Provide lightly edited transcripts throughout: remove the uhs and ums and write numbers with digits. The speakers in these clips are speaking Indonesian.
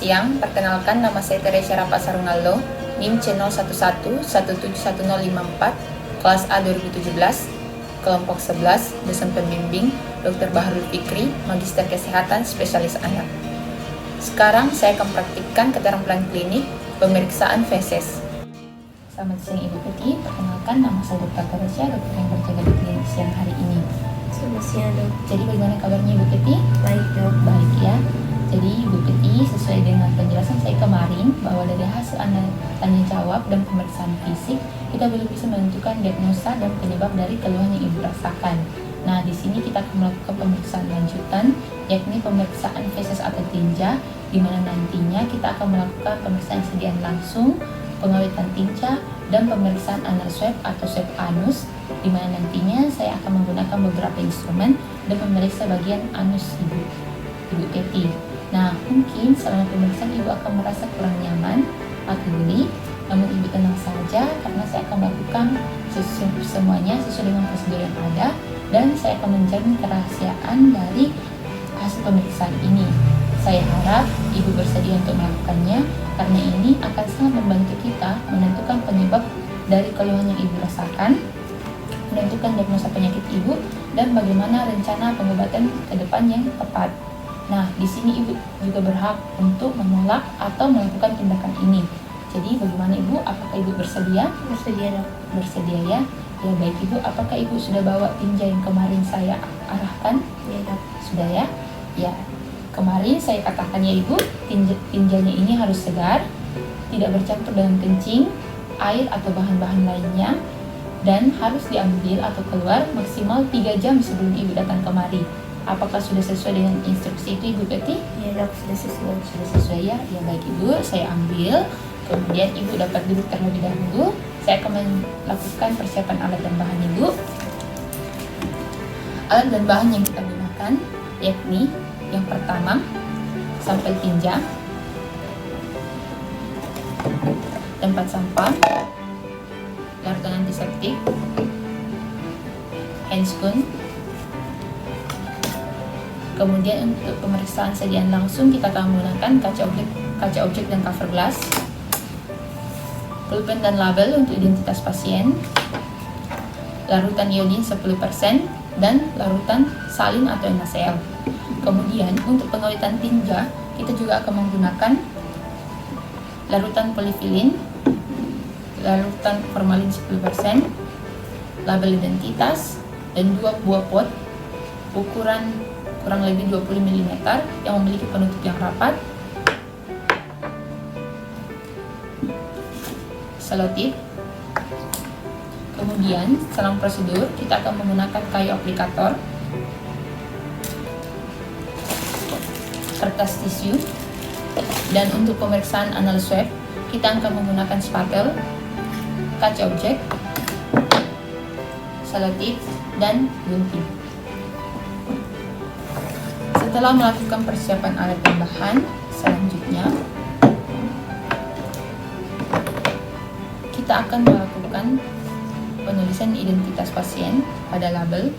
siang, perkenalkan nama saya Teresia Rapasa Ronaldo, NIM C0111711054, kelas A 2017, kelompok 11, dosen pembimbing, Dr. Bahrul Fikri, Magister Kesehatan, Spesialis Anak. Sekarang saya akan praktikkan keterampilan klinik pemeriksaan feses. Selamat siang Ibu Peti, perkenalkan nama saya Dr. Teresia, dokter yang berjaga di klinik siang hari ini. Selamat siang dok. Jadi bagaimana kabarnya Ibu Peti? Baik dok. Baik ya. Jadi Ibu Peti, sesuai dengan penjelasan saya kemarin bahwa dari hasil Anda tanya jawab dan pemeriksaan fisik, kita belum bisa menentukan diagnosa dan penyebab dari keluhan yang Ibu rasakan. Nah, di sini kita akan melakukan pemeriksaan lanjutan, yakni pemeriksaan feses atau tinja, di mana nantinya kita akan melakukan pemeriksaan sediaan langsung, pengawetan tinja, dan pemeriksaan anal swab atau swab anus, di mana nantinya saya akan menggunakan beberapa instrumen dan memeriksa bagian anus Ibu Peti. Nah, mungkin selama pemeriksaan Ibu akan merasa kurang nyaman atau geli, namun Ibu tenang saja karena saya akan melakukan semuanya sesuai dengan prosedur yang ada dan saya akan menjamin kerahasiaan dari hasil pemeriksaan ini. Saya harap Ibu bersedia untuk melakukannya karena ini akan sangat membantu kita menentukan penyebab dari keluhan yang Ibu rasakan, menentukan diagnosa penyakit Ibu, dan bagaimana rencana pengobatan ke depan yang tepat. Nah, di sini Ibu juga berhak untuk menolak atau melakukan tindakan ini. Jadi, bagaimana Ibu? Apakah Ibu bersedia? Bersedia dok. Bersedia ya? Ya baik Ibu, apakah Ibu sudah bawa tinja yang kemarin saya arahkan? Ya dok. Sudah ya? Ya, kemarin saya katakan ya Ibu, tinjanya ini harus segar, tidak bercampur dengan kencing, air atau bahan-bahan lainnya, dan harus diambil atau keluar maksimal 3 jam sebelum Ibu datang kemari. Apakah sudah sesuai dengan instruksi itu Ibu Peti? Ya dok, sudah sesuai. Sudah sesuai ya? Ya baik Ibu, saya ambil. Kemudian Ibu dapat duduk terlebih dahulu. Saya akan melakukan persiapan alat dan bahan Ibu. Alat dan bahan yang kita gunakan yakni yang pertama, sampel tinja, tempat sampah, larutan antiseptik, handscoon. Kemudian untuk pemeriksaan sediaan langsung kita akan menggunakan kaca objek dan cover glass, pulpen dan label untuk identitas pasien, larutan iodin 10%, dan larutan salin atau NaCl. Kemudian untuk pengawetan tinja kita juga akan menggunakan larutan polifilin, larutan formalin 10%, label identitas, dan 2 buah pot ukuran kurang lebih 20 mm yang memiliki penutup yang rapat, selotip. Kemudian dalam prosedur kita akan menggunakan kayu aplikator, kertas tisu, dan untuk pemeriksaan anal swab kita akan menggunakan spatel, kaca objek, selotip, dan gunting. Setelah melakukan persiapan alat dan bahan, selanjutnya kita akan melakukan penulisan identitas pasien pada label,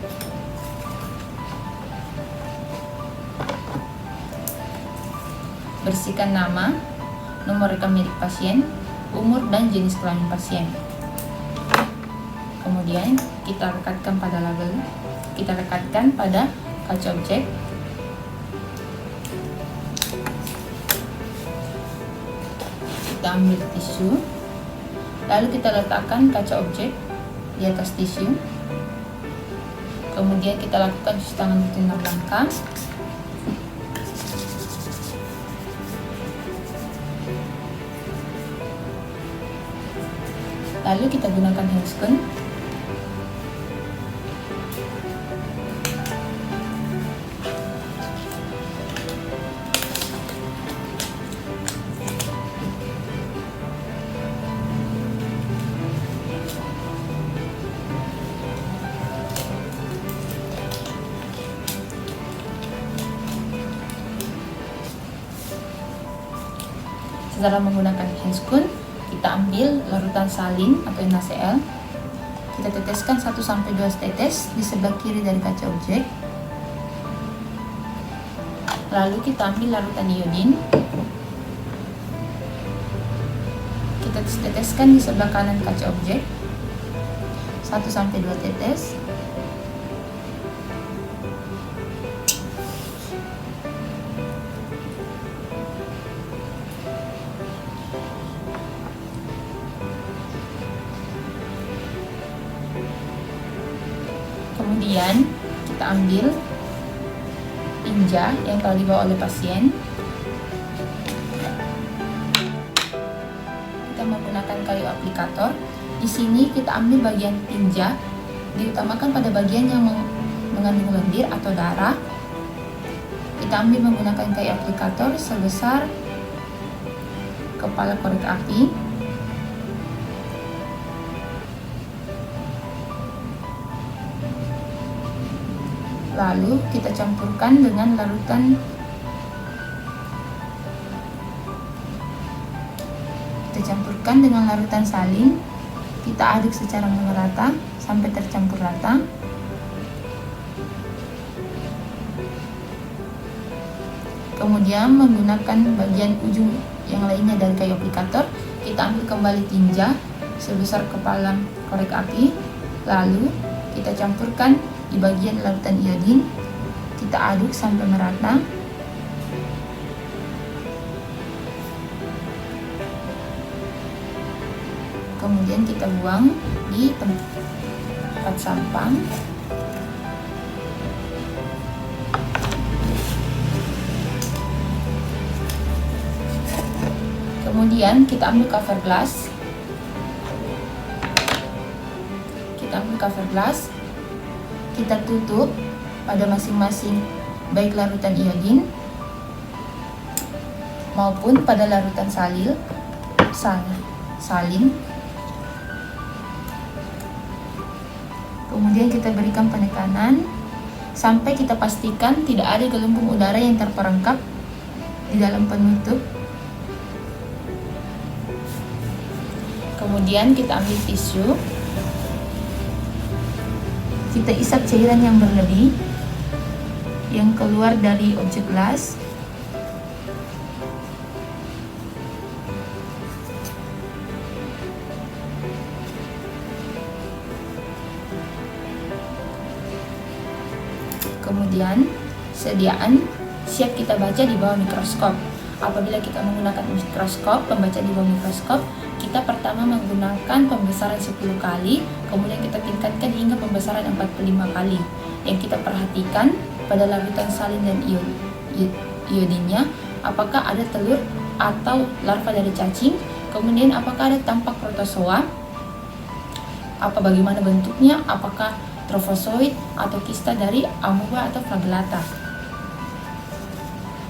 bersihkan nama, nomor rekam milik pasien, umur dan jenis kelamin pasien. Kemudian kita rekatkan pada label, kita rekatkan pada kaca objek. Kita ambil tisu, lalu kita letakkan kaca objek di atas tisu. Kemudian kita lakukan cuci tangan rutin 6 langkah. Lalu kita gunakan handscoon. Setelah menggunakan handscoon, kita ambil larutan salin atau NaCl. Kita teteskan 1-2 tetes di sebelah kiri dari kaca objek. Lalu kita ambil larutan iodin. kita teteskan di sebelah kanan kaca objek 1-2 tetes. Kemudian kita ambil tinja yang telah dibawa oleh pasien. Kita menggunakan kayu aplikator. Di sini kita ambil bagian tinja, diutamakan pada bagian yang mengandung lendir atau darah. Kita ambil menggunakan kayu aplikator sebesar kepala korek api. Lalu kita campurkan dengan larutan salin. Kita aduk secara merata sampai tercampur rata. Kemudian menggunakan bagian ujung yang lainnya dari kayu aplikator, kita ambil kembali tinja sebesar kepala korek api. Lalu kita campurkan di bagian larutan iodin, kita aduk sampai merata. Kemudian kita buang di tempat sampah. Kemudian kita ambil cover glass. Kita tutup pada masing-masing baik larutan iodin maupun pada larutan salin. Kemudian kita berikan penekanan sampai kita pastikan tidak ada gelembung udara yang terperangkap di dalam penutup. Kemudian kita ambil tisu. Kita isap cairan yang berlebih yang keluar dari objek gelas. Kemudian sediaan siap kita baca di bawah mikroskop. Apabila kita menggunakan mikroskop, pembaca di bawah mikroskop, kita pertama menggunakan pembesaran 10 kali, kemudian kita tingkatkan hingga pembesaran 45 kali. Yang kita perhatikan pada larutan salin dan iodinnya, apakah ada telur atau larva dari cacing, kemudian apakah ada tampak protozoa, bagaimana bentuknya, apakah trofozoid atau kista dari amoeba atau flagellata.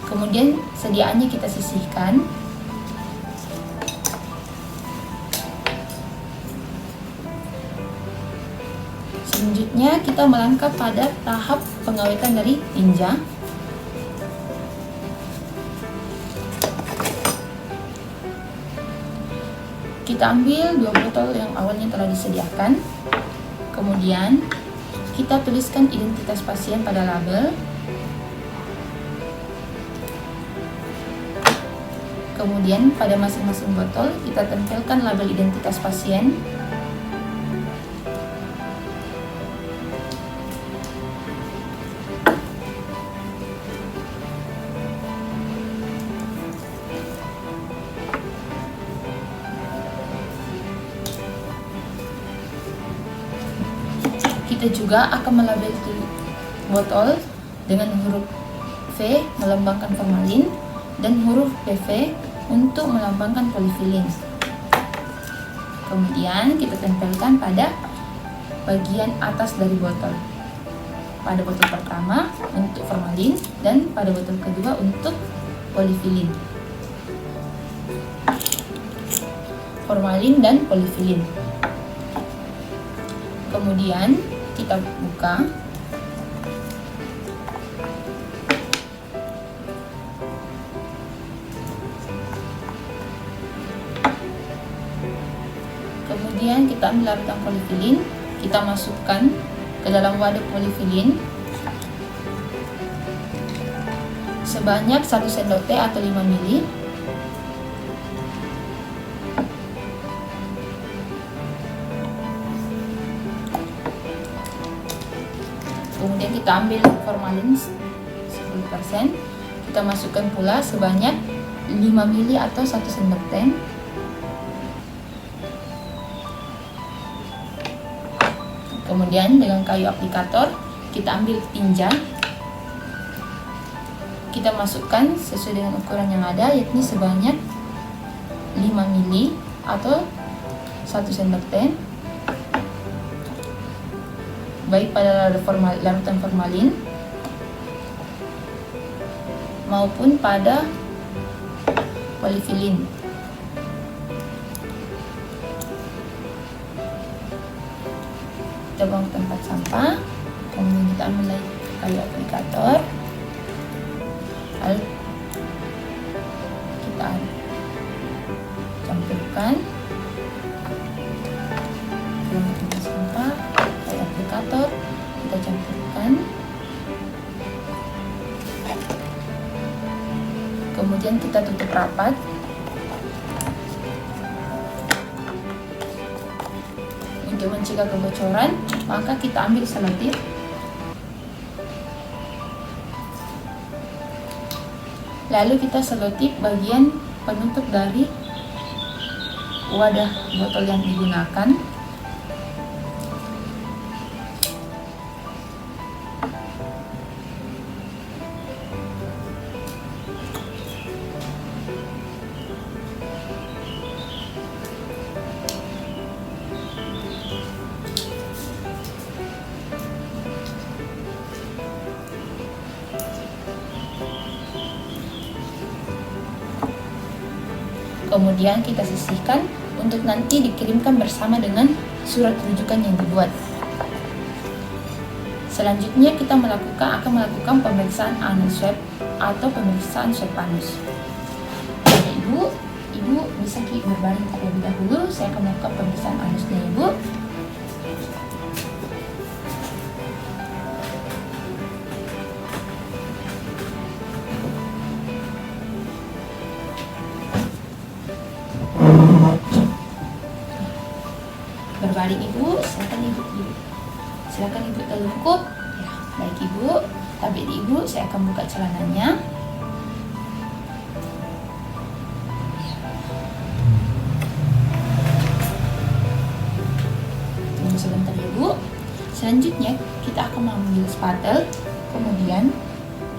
Kemudian sediaannya kita sisihkan. Selanjutnya kita melangkah pada tahap pengawetan dari tinja. Kita ambil 2 botol yang awalnya telah disediakan. Kemudian kita tuliskan identitas pasien pada label. Kemudian pada masing-masing botol kita tempelkan label identitas pasien. Kita juga akan melabel botol dengan huruf V melambangkan formalin dan huruf PV untuk melambangkan polifilin. Kemudian kita tempelkan pada bagian atas dari botol. Pada botol pertama untuk formalin dan pada botol kedua untuk polifilin. Formalin dan polifilin. Kemudian kita buka. Kemudian kita ambil larutan polifilin, kita masukkan ke dalam wadah polifilin sebanyak 1 sendok teh atau 5 ml. Kemudian kita ambil formalin 10%. Kita masukkan pula sebanyak 5 ml atau 1 sendok teh. Kemudian dengan kayu aplikator kita ambil tinja. Kita masukkan sesuai dengan ukuran yang ada, yakni sebanyak 5 ml atau 1 sendok teh, baik pada larutan formalin maupun pada polifilin. Kita buang ke tempat sampah. Kemudian kita ambil lagi kayu aplikator, lalu kita campurkan ke tempat sampah, kayu aplikator kita campurkan. Kemudian kita tutup rapat. Untuk mencegah kebocoran, maka kita ambil selotip. Lalu kita selotip bagian penutup dari wadah botol yang digunakan. Kemudian kita sisihkan untuk nanti dikirimkan bersama dengan surat rujukan yang dibuat. Selanjutnya kita akan melakukan pemeriksaan anal swab atau pemeriksaan swab anus. Jadi ibu bisa berbaring terlebih dahulu. Saya akan melakukan pemeriksaan anusnya ibu. Berbaring ibu, silakan ibu telungkup. Ya, baik ibu. Tabik ibu, saya akan buka celananya. Tunggu sebentar ibu. Selanjutnya kita akan mengambil spatel. Kemudian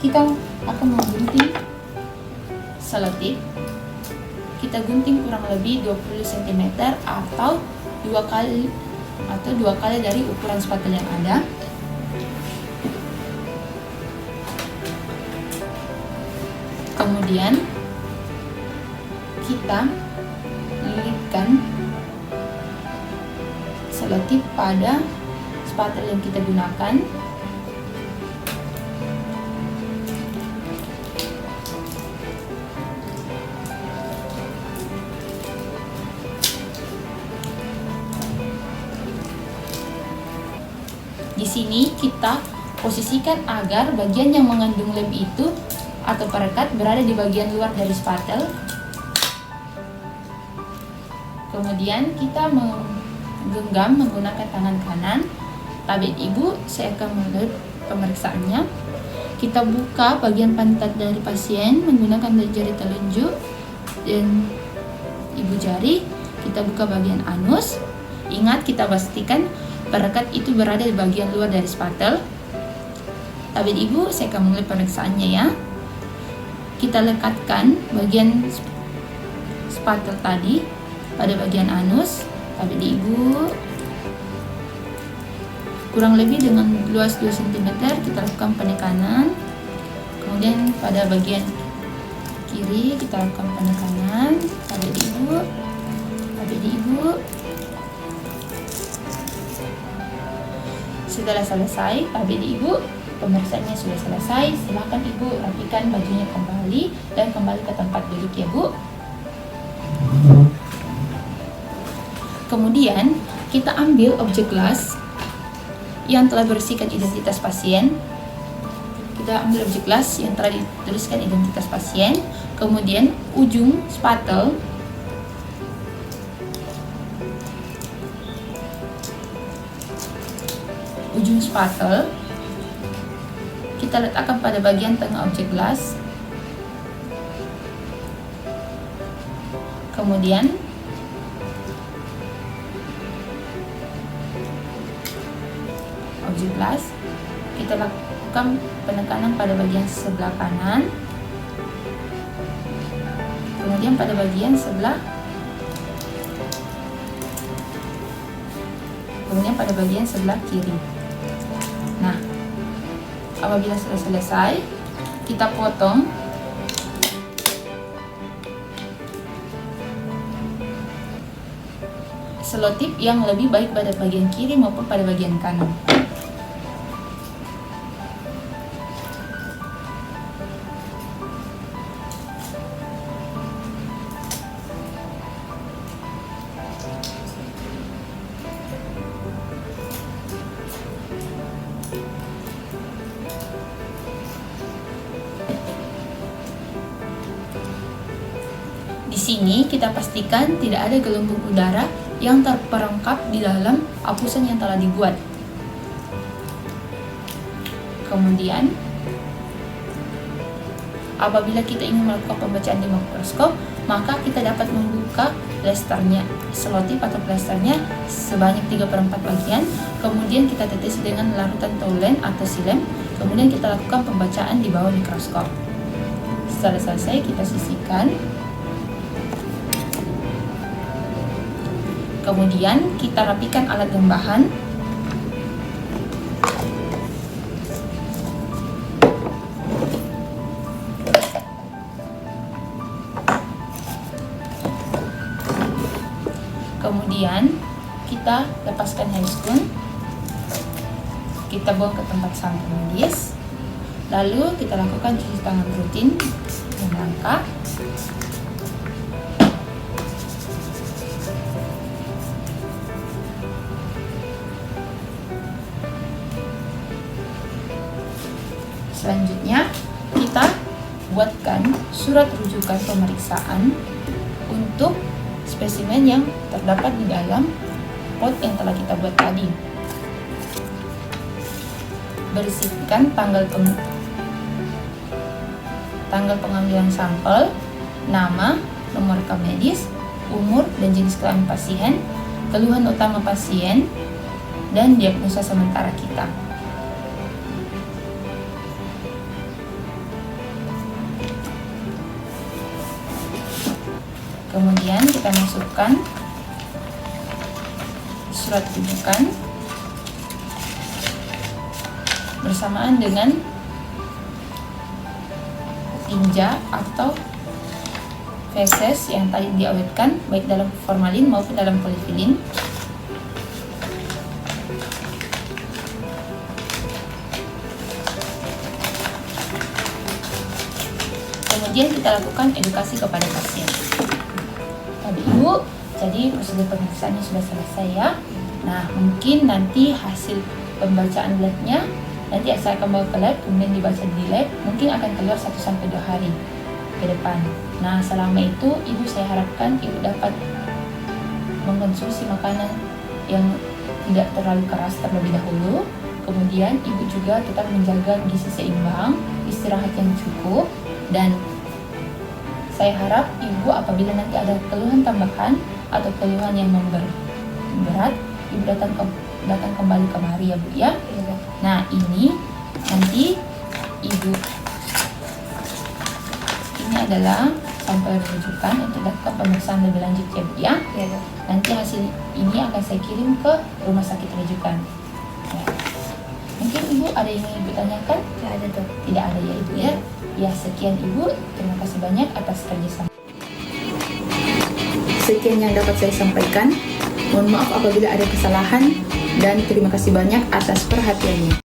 kita akan menggunting selotip. Kita gunting kurang lebih 20 cm atau dua kali dari ukuran spatel yang ada. Kemudian kita lilitkan selotip pada spatel yang kita gunakan. Di sini kita posisikan agar bagian yang mengandung lem itu atau perekat berada di bagian luar dari spatel. Kemudian kita menggenggam menggunakan tangan kanan. Tabik ibu, saya akan mulai pemeriksaannya. Kita buka bagian pantat dari pasien menggunakan jari telunjuk dan ibu jari. Kita buka bagian anus. Ingat, kita pastikan perekat itu berada di bagian luar dari spatel. Tabik ibu, saya akan mulai pemeriksaannya ya. Kita lekatkan bagian spatel tadi pada bagian anus. Tabik ibu, kurang lebih dengan luas 2 cm kita lakukan penekanan. Kemudian pada bagian kiri kita lakukan penekanan. Tabik ibu, setelah selesai, tabik ibu, pemeriksaannya sudah selesai. Silakan ibu rapikan bajunya kembali dan kembali ke tempat duduk ya bu. Kemudian kita ambil objek gelas yang telah berisikan identitas pasien. Kita ambil objek gelas yang telah dituliskan identitas pasien. Kemudian ujung spatel kita letakkan pada bagian tengah objek gelas. Kemudian objek gelas, kita lakukan penekanan pada bagian sebelah kanan, kemudian pada bagian sebelah, kemudian pada bagian sebelah kiri. Nah, apabila sudah selesai, kita potong selotip yang lebih baik pada bagian kiri maupun pada bagian kanan. Di sini kita pastikan tidak ada gelembung udara yang terperangkap di dalam apusan yang telah dibuat. Kemudian, apabila kita ingin melakukan pembacaan di mikroskop, maka kita dapat membuka plasternya, selotip atau plasternya sebanyak 3/4 bagian. Kemudian kita tetes dengan larutan taulen atau silem. Kemudian kita lakukan pembacaan di bawah mikroskop. Setelah selesai, kita sisihkan. Kemudian kita rapikan alat dan bahan. Kemudian kita lepaskan handscoon. Kita buang ke tempat sampah medis. Lalu kita lakukan cuci tangan rutin dan langkah. Selanjutnya, kita buatkan surat rujukan pemeriksaan untuk spesimen yang terdapat di dalam pot yang telah kita buat tadi. Berisikan tanggal pengambilan sampel, nama, nomor rekam medis, umur dan jenis kelamin pasien, keluhan utama pasien, dan diagnosa sementara kita. Kemudian kita masukkan surat rujukan bersamaan dengan tinja atau feses yang tadi diawetkan baik dalam formalin maupun dalam polifilin. Kemudian kita lakukan edukasi kepada pasien. Ibu, jadi prosedur pemeriksaannya sudah selesai ya. Nah, mungkin nanti hasil pembacaan labnya nanti saya akan bawa ke lab, kemudian dibaca di lab, mungkin akan keluar 1-2 hari ke depan. Nah, selama itu Ibu saya harapkan Ibu dapat mengkonsumsi makanan yang tidak terlalu keras terlebih dahulu. Kemudian Ibu juga tetap menjaga gizi seimbang, istirahat yang cukup, dan saya harap Ibu apabila nanti ada keluhan tambahan atau keluhan yang memberat, Ibu datang kembali kemari ya Bu ya. Nah, ini nanti Ibu, ini adalah sampel rujukan untuk lakukan pemeriksaan lebih lanjut ya Bu ya. Nanti hasil ini akan saya kirim ke rumah sakit rujukan. Ya. Mungkin Ibu ada yang ingin Ibu tanyakan? Tidak ada dok. Tidak ada ya Ibu ya. Ya, sekian Ibu, terima kasih banyak atas kerjasama. Sekian yang dapat saya sampaikan. Mohon maaf apabila ada kesalahan dan terima kasih banyak atas perhatiannya.